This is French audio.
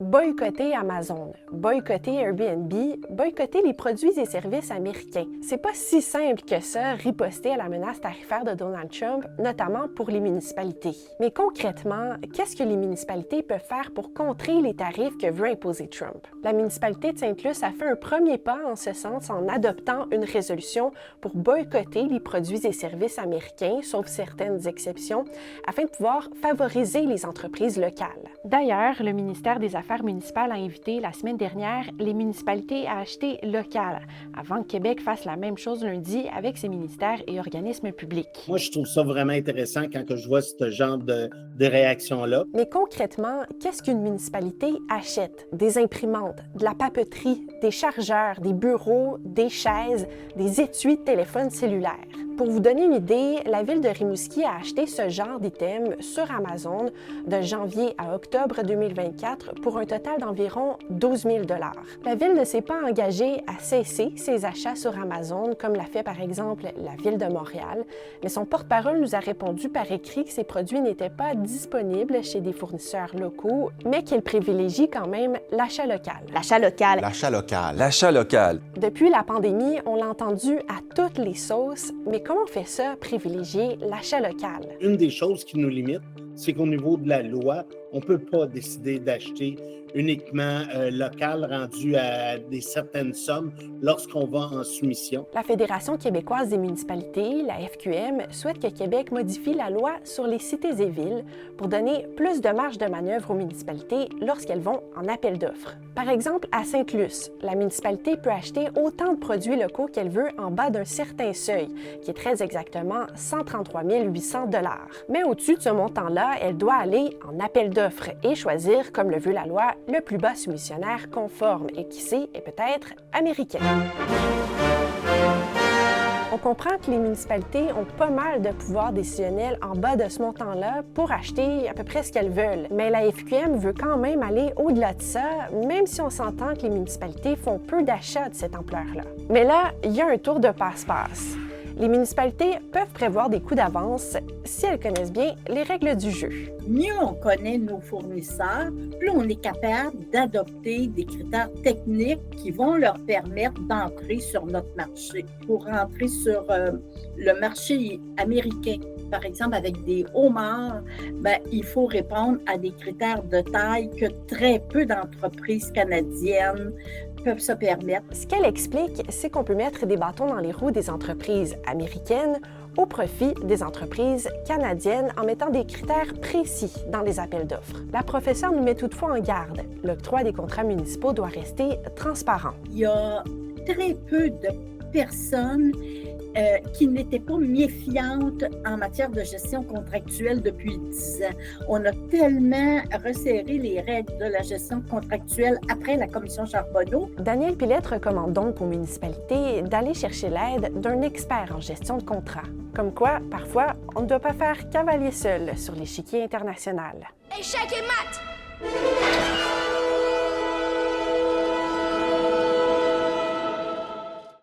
Boycotter Amazon, boycotter Airbnb, boycotter les produits et services américains. C'est pas si simple que ça, riposter à la menace tarifaire de Donald Trump, notamment pour les municipalités. Mais concrètement, qu'est-ce que les municipalités peuvent faire pour contrer les tarifs que veut imposer Trump? La municipalité de Sainte-Luce a fait un premier pas en ce sens en adoptant une résolution pour boycotter les produits et services américains, sauf certaines exceptions, afin de pouvoir favoriser les entreprises locales. D'ailleurs, le ministère des Affaires municipales a invité la semaine dernière les municipalités à acheter local, avant que Québec fasse la même chose lundi avec ses ministères et organismes publics. Moi, je trouve ça vraiment intéressant quand je vois ce genre de réaction-là. Mais concrètement, qu'est-ce qu'une municipalité achète? Des imprimantes, de la papeterie, des chargeurs, des bureaux, des chaises, des étuis de téléphone cellulaire. Pour vous donner une idée, la ville de Rimouski a acheté ce genre d'items sur Amazon de janvier à octobre 2024 pour un total d'environ 12 000 $. La ville ne s'est pas engagée à cesser ses achats sur Amazon, comme l'a fait par exemple la ville de Montréal, mais son porte-parole nous a répondu par écrit que ces produits n'étaient pas disponibles chez des fournisseurs locaux, mais qu'il privilégie quand même l'achat local. L'achat local. L'achat local. L'achat local. Depuis la pandémie, on l'a entendu à toutes les sauces, mais comment on fait ça, privilégier l'achat local? Une des choses qui nous limite, c'est qu'au niveau de la loi, on ne peut pas décider d'acheter uniquement local rendu à des certaines sommes lorsqu'on va en soumission. La Fédération québécoise des municipalités, la FQM, souhaite que Québec modifie la loi sur les cités et villes pour donner plus de marge de manœuvre aux municipalités lorsqu'elles vont en appel d'offres. Par exemple, à Sainte-Luce, la municipalité peut acheter autant de produits locaux qu'elle veut en bas d'un certain seuil, qui est très exactement 133 800 $. Mais au-dessus de ce montant-là, elle doit aller en appel d'offres et choisir, comme le veut la loi, le plus bas soumissionnaire conforme et qui sait est peut-être américain. On comprend que les municipalités ont pas mal de pouvoir décisionnel en bas de ce montant-là pour acheter à peu près ce qu'elles veulent. Mais la FQM veut quand même aller au-delà de ça, même si on s'entend que les municipalités font peu d'achats de cette ampleur-là. Mais là, il y a un tour de passe-passe. Les municipalités peuvent prévoir des coûts d'avance si elles connaissent bien les règles du jeu. Mieux on connaît nos fournisseurs, plus on est capable d'adopter des critères techniques qui vont leur permettre d'entrer sur notre marché. Pour entrer sur le marché américain, par exemple avec des homards, il faut répondre à des critères de taille que très peu d'entreprises canadiennes peuvent se permettre. Ce qu'elle explique, c'est qu'on peut mettre des bâtons dans les roues des entreprises américaines au profit des entreprises canadiennes en mettant des critères précis dans les appels d'offres. La professeure nous met toutefois en garde. L'octroi des contrats municipaux doit rester transparent. Il y a très peu de personnes qui n'étaient pas méfiantes en matière de gestion contractuelle depuis 10 ans. On a tellement resserré les règles de la gestion contractuelle après la commission Charbonneau. Daniel Pilette recommande donc aux municipalités d'aller chercher l'aide d'un expert en gestion de contrat. Comme quoi, parfois, on ne doit pas faire cavalier seul sur l'échiquier international. Échec et mat!